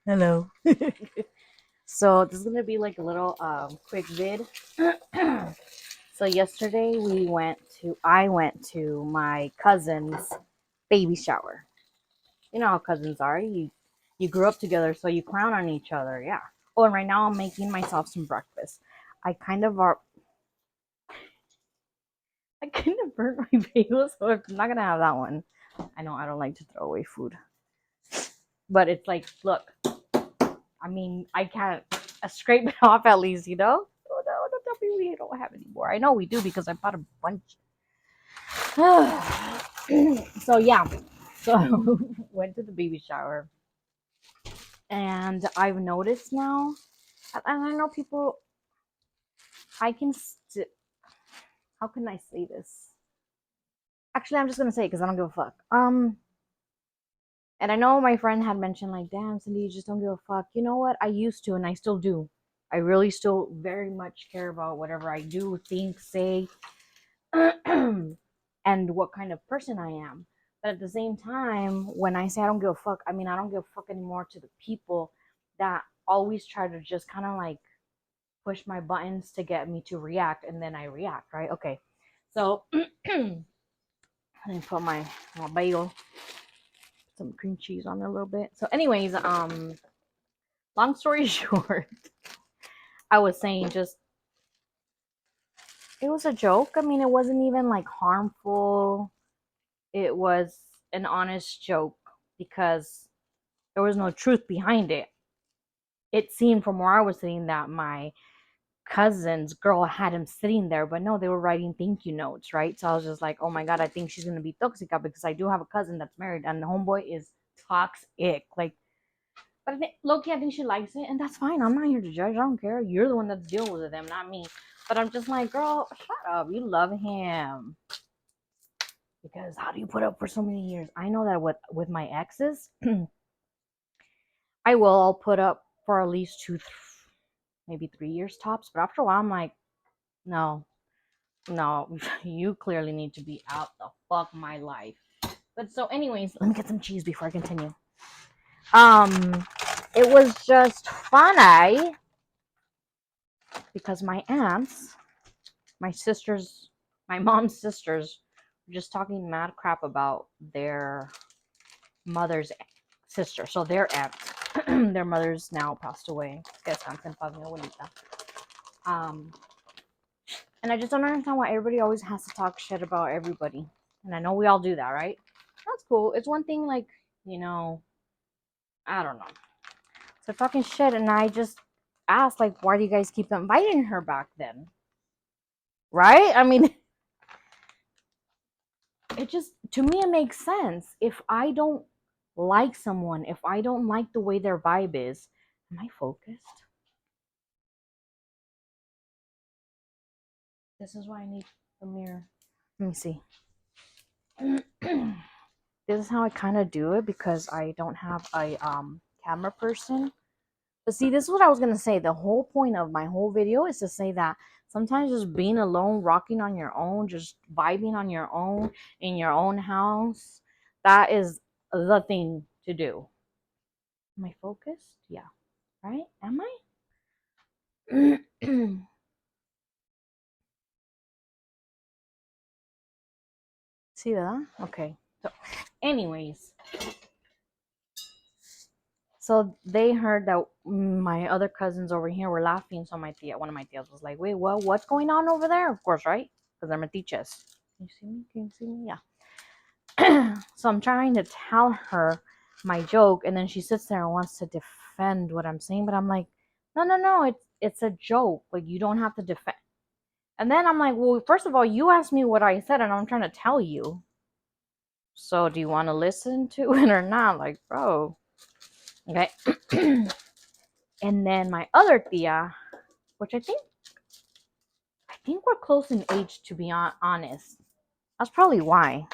Hello. So this is gonna be like a little quick vid. So yesterday I went to my cousin's baby shower. You know how cousins are. You grew up together, so you clown on each other. Yeah. Oh, and right now I'm making myself some breakfast. I kind of are. I kind of burnt my bagel, so I'm not gonna have that one. I know I don't like to throw away food, but it's like, look. I mean, I can't scrape it off at least, you know? Oh no, don't tell me we don't have any more. I know we do because I bought a bunch. So yeah, so went to the baby shower, and I've noticed now, and I know people. I can. How can I say this? Actually, I'm just gonna say it because I don't give a fuck. And I know my friend had mentioned like, "Damn, Cindy, you just don't give a fuck." You know what? I used to, and I still do. I really still very much care about whatever I do, think, say, and what kind of person I am. But at the same time, when I say I don't give a fuck, I mean I don't give a fuck anymore to the people that always try to just kind of like push my buttons to get me to react, and then I react, right? Okay. So let me put my bagel, some cream cheese on it a little bit. So, anyways, long story short, I was saying just it was a joke. I mean, it wasn't even like harmful. It was an honest joke because there was no truth behind it. It seemed from where I was sitting that my cousin's girl had him sitting there, but no, they were writing thank you notes, right? So I was just like, oh my god, I think she's gonna be toxic because I do have a cousin that's married and the homeboy is toxic. Like, but I think Loki, I think she likes it, and that's fine. I'm not here to judge. I don't care. You're the one that's dealing with them, not me. But I'm just like, girl, shut up. You love him. Because how do you put up for so many years? I know that with my exes, I will. I'll put up for at least maybe 3 years tops. But after a while, I'm like, no, no, you clearly need to be out the fuck my life. But so, anyways, let me get some cheese before I continue. Um, it was just funny because my aunts, my sisters, my mom's sisters, were just talking mad crap about their mother's sister. So their aunt, their mother's now passed away. Descansa en paz, mi abuelita. Um, and I just don't understand why everybody always has to talk shit about everybody. And I know we all do that, right? That's cool. It's one thing, like, you know, I don't know. So talking shit, and I just asked, like, why do you guys keep inviting her back then? Right? I mean, it just, to me, it makes sense. If I don't like someone, if I don't like the way their vibe is, am I focused? This is why I need a mirror. Let me see. This is how I kind of do it because I don't have a camera person. But see, this is what I was gonna say. The whole point of my whole video is to say that sometimes just being alone, rocking on your own, just vibing on your own in your own house, that is the thing to do. Am I focused? Yeah. Right? Am I? See that? Okay. So, anyways, so they heard that my other cousins over here were laughing. So one of my tias was like, "Wait, what? What's going on over there?" Of course, right? Because they're metiches. Can you see me? Can you see me? Yeah. So I'm trying to tell her my joke, and then she sits there and wants to defend what I'm saying. But I'm like, no, no, no. It's a joke. Like, you don't have to defend. And then I'm like, well, first of all, you asked me what I said, and I'm trying to tell you. So do you want to listen to it or not? Like, bro. Okay. And then my other tia, which I think we're close in age, to be honest. That's probably why.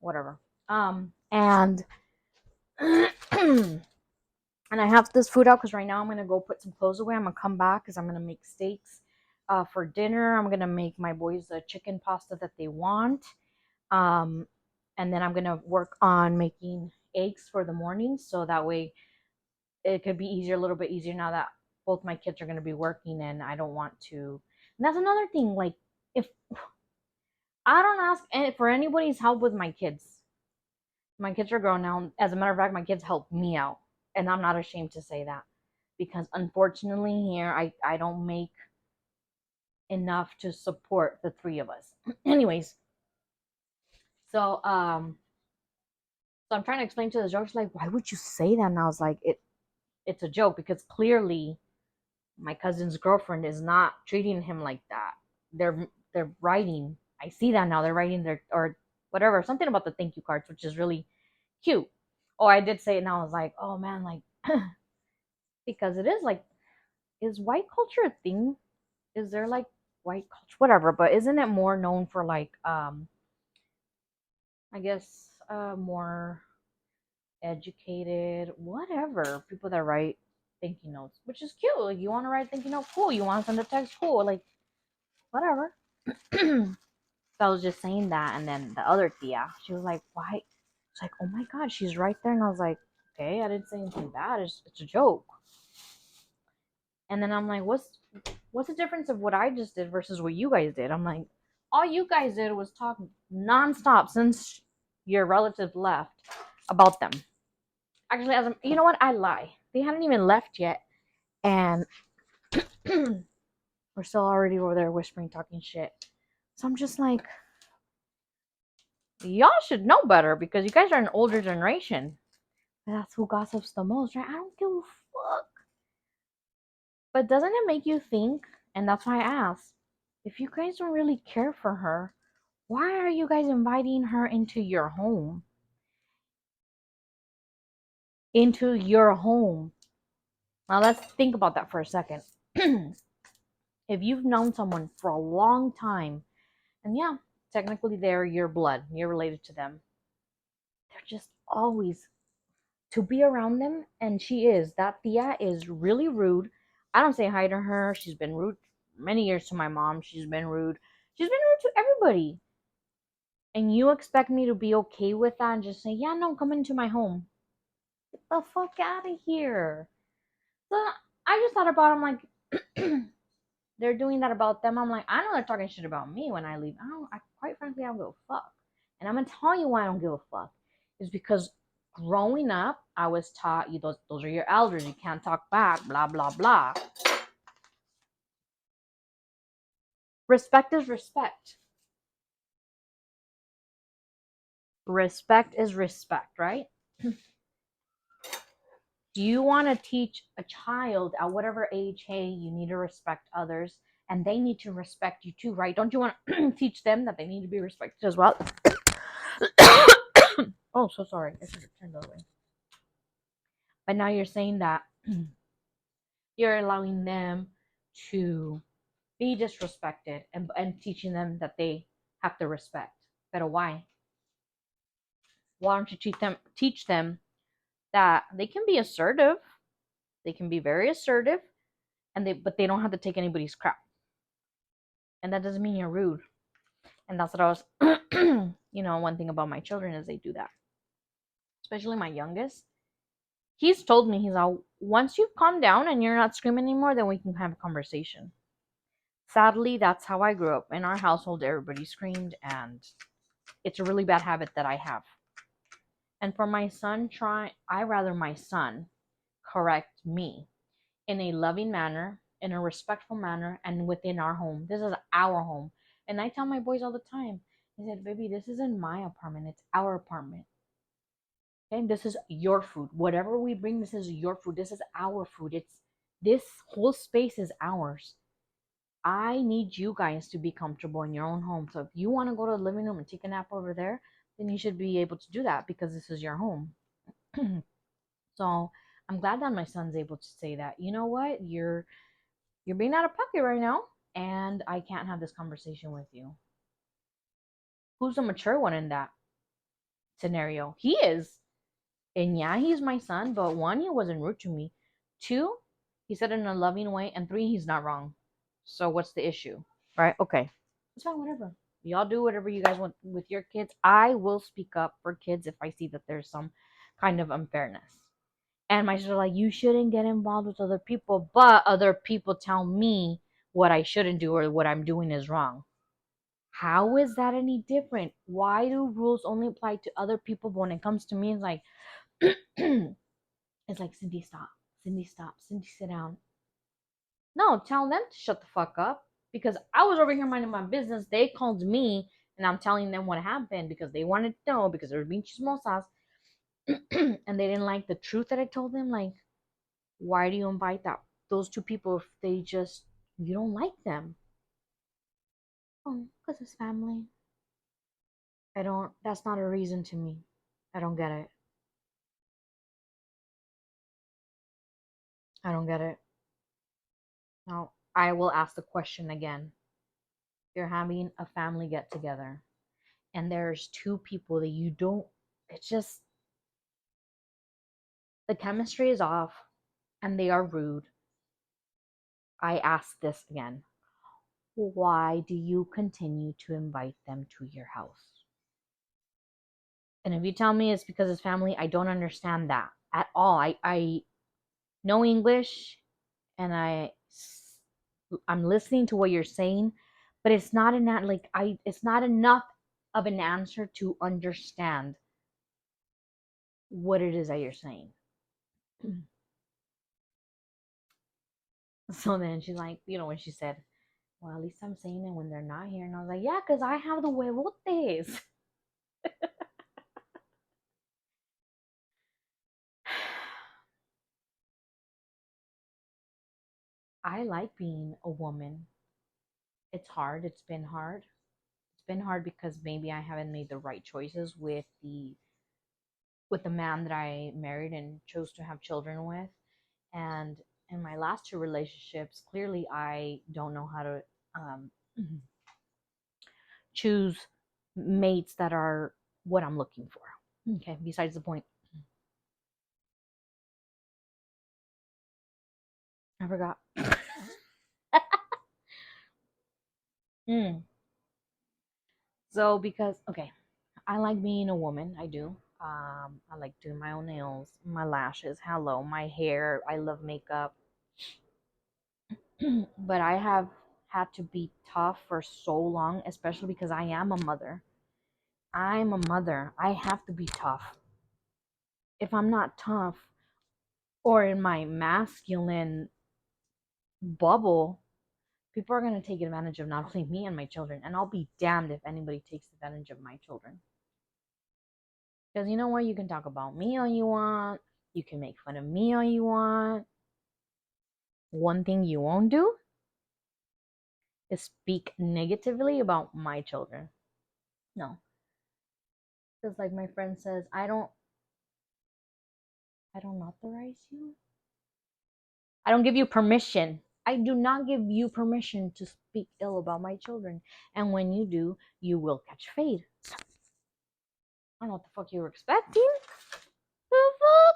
Whatever. And and I have this food out because right now I'm gonna go put some clothes away. I'm gonna come back because I'm gonna make steaks for dinner. I'm gonna make my boys the chicken pasta that they want. Um, and then I'm gonna work on making eggs for the morning, so that way it could be easier, a little bit easier now that both my kids are going to be working, and I don't want to. And that's another thing. Like, if I don't ask for anybody's help with my kids are grown now. As a matter of fact, my kids help me out, and I'm not ashamed to say that, because unfortunately here I don't make enough to support the three of us. Anyways, so so I'm trying to explain to the joke. She's like, "Why would you say that?" And I was like, it's a joke because clearly my cousin's girlfriend is not treating him like that. They're writing. I see that now. They're writing their or whatever something about the thank you cards, which is really cute. Oh, I did say it, and I was like, oh man, like because it is like, is white culture a thing? Is there like white culture, whatever? But isn't it more known for like I guess more educated, whatever people that write thank you notes, which is cute. Like you want to write thank you note, cool. You want to send a text, cool. Like whatever. So I was just saying that, and then the other tia, she was like, "Why?" She's like, "Oh my god, she's right there," and I was like, "Okay, I didn't say anything bad. It's a joke." And then I'm like, "What's the difference of what I just did versus what you guys did?" I'm like, "All you guys did was talk nonstop since your relative left about them." Actually, you know what, I lie. They hadn't even left yet, and we're still already over there whispering, talking shit. So I'm just like, y'all should know better because you guys are an older generation. That's who gossips the most, right? I don't give a fuck. But doesn't it make you think? And that's why I asked, if you guys don't really care for her, why are you guys inviting her into your home? Into your home. Now let's think about that for a second. If you've known someone for a long time, and yeah, technically they're your blood, you're related to them, they're just always to be around them. And she is, that tia is really rude. I don't say hi to her. She's been rude many years to my mom. She's been rude to everybody. And you expect me to be okay with that and just say, yeah, no, come into my home? Get the fuck out of here. So I just thought about, I'm like, they're doing that about them. I'm like, I know they're talking shit about me when I leave. Quite frankly, I don't give a fuck. And I'm gonna tell you why I don't give a fuck. Is because growing up, I was taught, you those are your elders. You can't talk back. Blah blah blah. Respect is respect. Respect is respect, right? Do you want to teach a child at whatever age, hey, you need to respect others, and they need to respect you too, right? Don't you want to teach them that they need to be respected as well? Oh, so sorry. I should have turned the other way. But now you're saying that you're allowing them to be disrespected, and teaching them that they have to respect. But why? Why don't you teach them that they can be assertive, they can be very assertive, but they don't have to take anybody's crap. And that doesn't mean you're rude. And that's what I was one thing about my children is they do that. Especially my youngest. He's told me, he's all, once you calm down and you're not screaming anymore, then we can have a conversation. Sadly, that's how I grew up. In our household, everybody screamed, and it's a really bad habit that I have. And for my son, I rather my son correct me in a loving manner, in a respectful manner, and within our home. This is our home. And I tell my boys all the time, I said, baby, this isn't my apartment, it's our apartment. Okay, this is your food. Whatever we bring, this is your food. This is our food. This whole space is ours. I need you guys to be comfortable in your own home. So if you want to go to the living room and take a nap over there, then you should be able to do that because this is your home. So I'm glad that my son's able to say that. You know what? You're being out of pocket right now, and I can't have this conversation with you. Who's the mature one in that scenario? He is. And yeah, he's my son, but one, he wasn't rude to me. Two, he said it in a loving way. And three, he's not wrong. So what's the issue? Right? Okay. It's fine, whatever. Y'all do whatever you guys want with your kids. I will speak up for kids if I see that there's some kind of unfairness. And my sister like, you shouldn't get involved with other people, but other people tell me what I shouldn't do or what I'm doing is wrong. How is that any different? Why do rules only apply to other people, but when it comes to me, it's like, it's like, Cindy, stop. Cindy, stop. Cindy, sit down. No, tell them to shut the fuck up because I was over here minding my business. They called me and I'm telling them what happened because they wanted to know because they were being chismosas and they didn't like the truth that I told them. Like, why do you invite those two people if they just you don't like them? Oh, because it's family. I don't. That's not a reason to me. I don't get it. I don't get it. Now I will ask the question again. You're having a family get together, and there's two people that you don't. It's just the chemistry is off, and they are rude. I ask this again. Why do you continue to invite them to your house? And if you tell me it's because it's family, I don't understand that at all. I know English and I'm listening to what you're saying, but it's not enough like I it's not enough of an answer to understand what it is that you're saying. So then she's like, when she said, well, at least I'm saying it when they're not here. And I was like, yeah, because I have the huevotes. I like being a woman. It's hard. It's been hard. It's been hard because maybe I haven't made the right choices with the man that I married and chose to have children with. And in my last two relationships, clearly I don't know how to um, choose mates that are what I'm looking for. Okay, besides the point. I forgot. Mm. So because okay, I like being a woman. I do. I like doing my own nails, my lashes. Hello, my hair. I love makeup. But I have had to be tough for so long, especially because I am a mother. I'm a mother. I have to be tough. If I'm not tough or in my masculine bubble, people are going to take advantage of not only me and my children. And I'll be damned if anybody takes advantage of my children. Because you know what? You can talk about me all you want. You can make fun of me all you want. One thing you won't do is speak negatively about my children. No. Because like my friend says, I don't authorize you. I don't give you permission. I do not give you permission to speak ill about my children. And when you do, you will catch fade. I don't know what the fuck you were expecting. The fuck?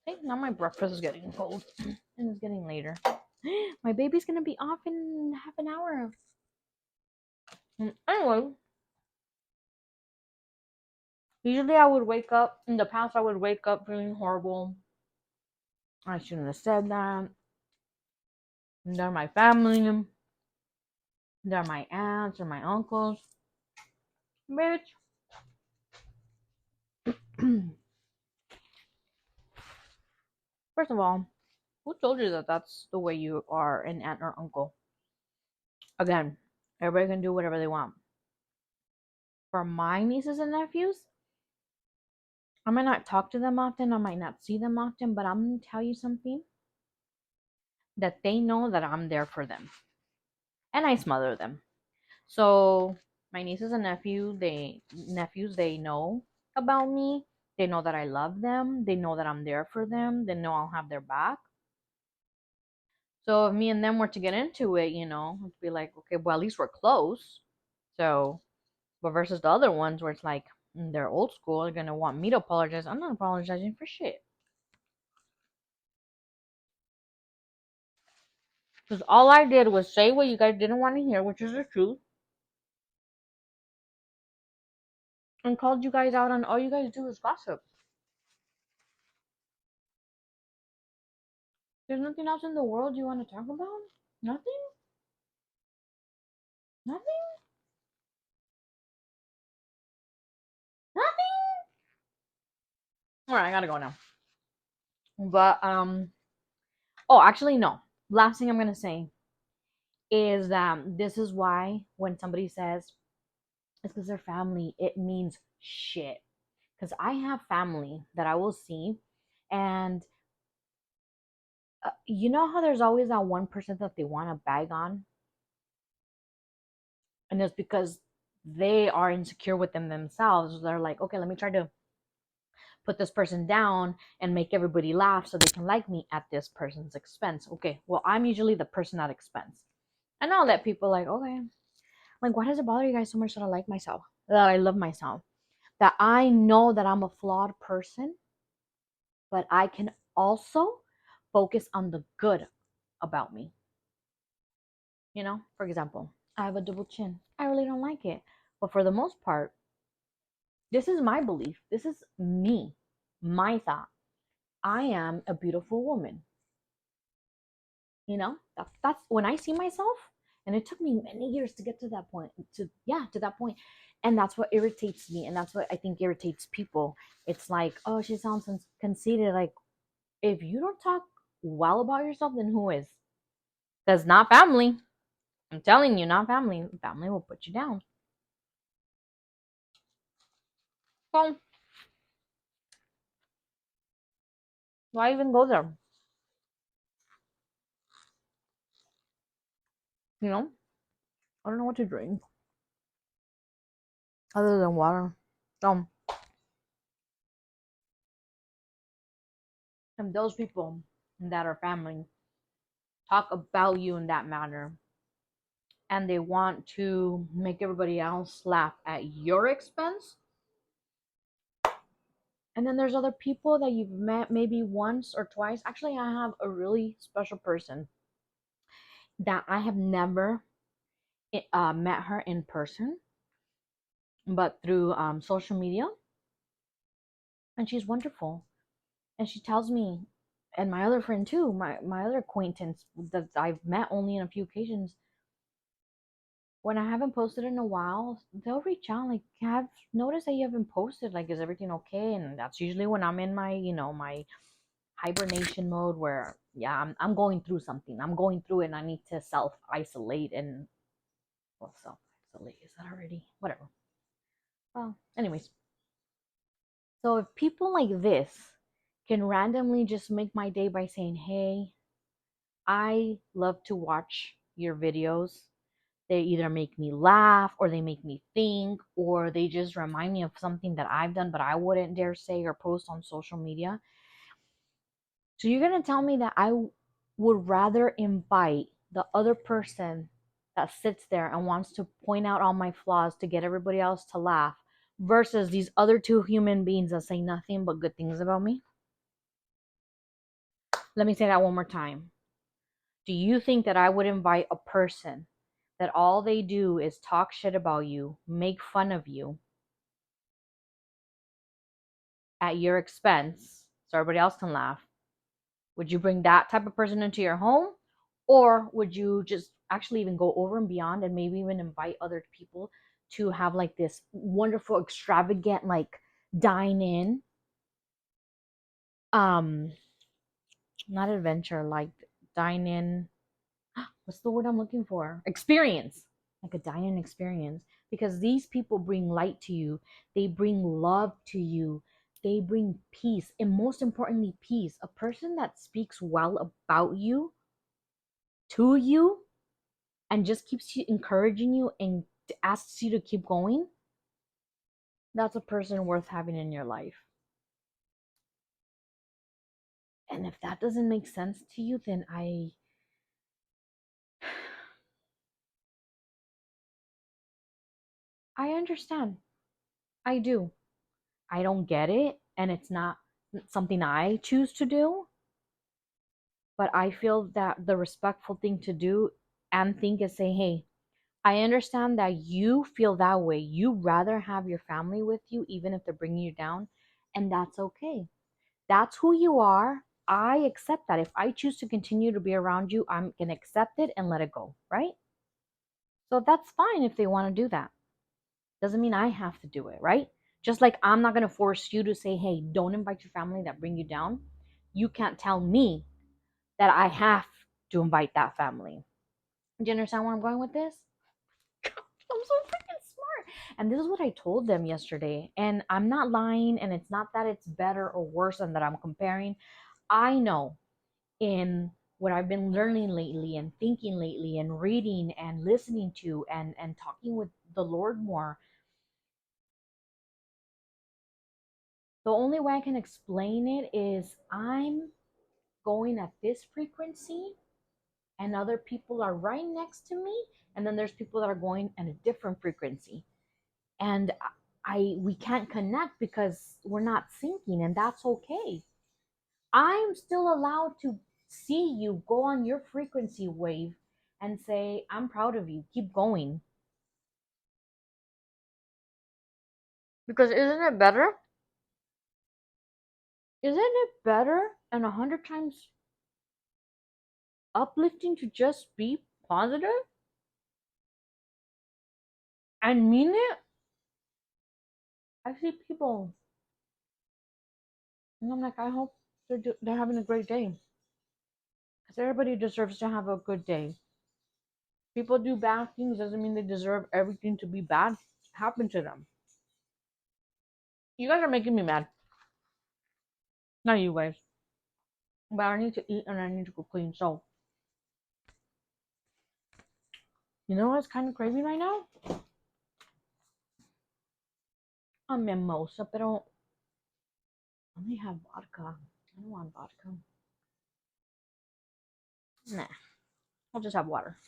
Hey, now my breakfast is getting cold. And it's getting later. My baby's gonna be off in half an hour. Anyway, usually I would wake up. In the past, I would wake up feeling horrible. I shouldn't have said that. They're my family. They're my aunts or my uncles. Bitch. First of all, who told you that that's the way you are an aunt or uncle? Again, everybody can do whatever they want. For my nieces and nephews, I might not talk to them often, I might not see them often, but I'm going to tell you something that they know that I'm there for them. And I smother them. So my nieces and nephews, they know about me. They know that I love them. They know that I'm there for them. They know I'll have their back. So if me and them were to get into it, it'd be like, okay, well, at least we're close. So, but versus the other ones where it's like they're old school, they're gonna want me to apologize. I'm not apologizing for shit. Because all I did was say what you guys didn't want to hear, which is the truth, and called you guys out on all you guys do is gossip. There's nothing else in the world you want to talk about? Nothing? Nothing? Nothing? All right, I gotta go now. But oh, actually no. Last thing I'm gonna say is that this is why when somebody says it's because they're family, it means shit. Because I have family that I will see, and you know how there's always that 1% that they want to bag on, and it's because they are insecure with them themselves. They're like, okay, let me try to put this person down and make everybody laugh so they can like me at this person's expense. Okay, well, I'm usually the person at expense. And I'll let people like, okay, like, why does it bother you guys so much that I like myself, that I love myself, that I know that I'm a flawed person, but I can also focus on the good about me. You know, for example, I have a double chin. I really don't like it. But for the most part, this is my belief. This is me, my thought. I am a beautiful woman. You know, that's when I see myself, and it took me many years to get to that point. To that point, and that's what irritates me, and that's what I think irritates people. It's like, oh, she sounds conceited. Like, if you don't talk well about yourself, then who is? Because not family. I'm telling you, not family. Family will put you down. So why even go there? You know, I don't know what to drink other than water. Um, and those people that are family talk about you in that manner, and they want to make everybody else laugh at your expense. And then there's other people that you've met maybe once or twice. Actually, I have a really special person that I have never met her in person, but through social media. And she's wonderful. And she tells me, and my other friend too, my other acquaintance that I've met only on a few occasions, when I haven't posted in a while, they'll reach out like, have noticed that you haven't posted. Like, is everything okay? And that's usually when I'm in my, my hibernation mode where, yeah, I'm going through something. I'm going through it and I need to self isolate and, well, self isolate. Is that already? Whatever. Well, anyways. So if people like this can randomly just make my day by saying, hey, I love to watch your videos. They either make me laugh or they make me think or they just remind me of something that I've done but I wouldn't dare say or post on social media. So you're going to tell me that I would rather invite the other person that sits there and wants to point out all my flaws to get everybody else to laugh versus these other two human beings that say nothing but good things about me? Let me say that one more time. Do you think that I would invite a person that all they do is talk shit about you, make fun of you at your expense so everybody else can laugh? Would you bring that type of person into your home? Or would you just actually even go over and beyond and maybe even invite other people to have like this wonderful, extravagant, like dine in, um, not adventure, like dine in, what's the word I'm looking for? Experience, like a dine-in experience. Because these people bring light to you, they bring love to you, they bring peace, and most importantly, peace. A person that speaks well about you to you and just keeps you encouraging you and asks you to keep going, that's a person worth having in your life. And if that doesn't make sense to you, then I understand. I do. I don't get it, and it's not something I choose to do, but I feel that the respectful thing to do and think is say, hey, I understand that you feel that way. You rather have your family with you, even if they're bringing you down, and that's okay. That's who you are. I accept that. If I choose to continue to be around you, I'm going to accept it and let it go, right? So that's fine if they want to do that. Doesn't mean I have to do it, right? Just like I'm not going to force you to say, hey, don't invite your family that bring you down. You can't tell me that I have to invite that family. Do you understand where I'm going with this? I'm so freaking smart. And this is what I told them yesterday. And I'm not lying. And it's not that it's better or worse and that I'm comparing. I know in what I've been learning lately and thinking lately and reading and listening to and talking with the Lord more. The only way I can explain it is I'm going at this frequency and other people are right next to me, and then there's people that are going at a different frequency, and I we can't connect because we're not syncing, and that's okay. I'm still allowed to see you go on your frequency wave and say, I'm proud of you, keep going. Because isn't it better and 100 times uplifting to just be positive and mean it? I see people, and I'm like, I hope they're having a great day. Because everybody deserves to have a good day. People do bad things doesn't mean they deserve everything to be bad happen to them. You guys are making me mad. Not you guys. But I need to eat and I need to go clean. So, you know what's kind of craving right now? A mimosa, pero I only have vodka. I don't want vodka. Nah, I'll just have water.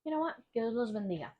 You know what? Que Dios los bendiga.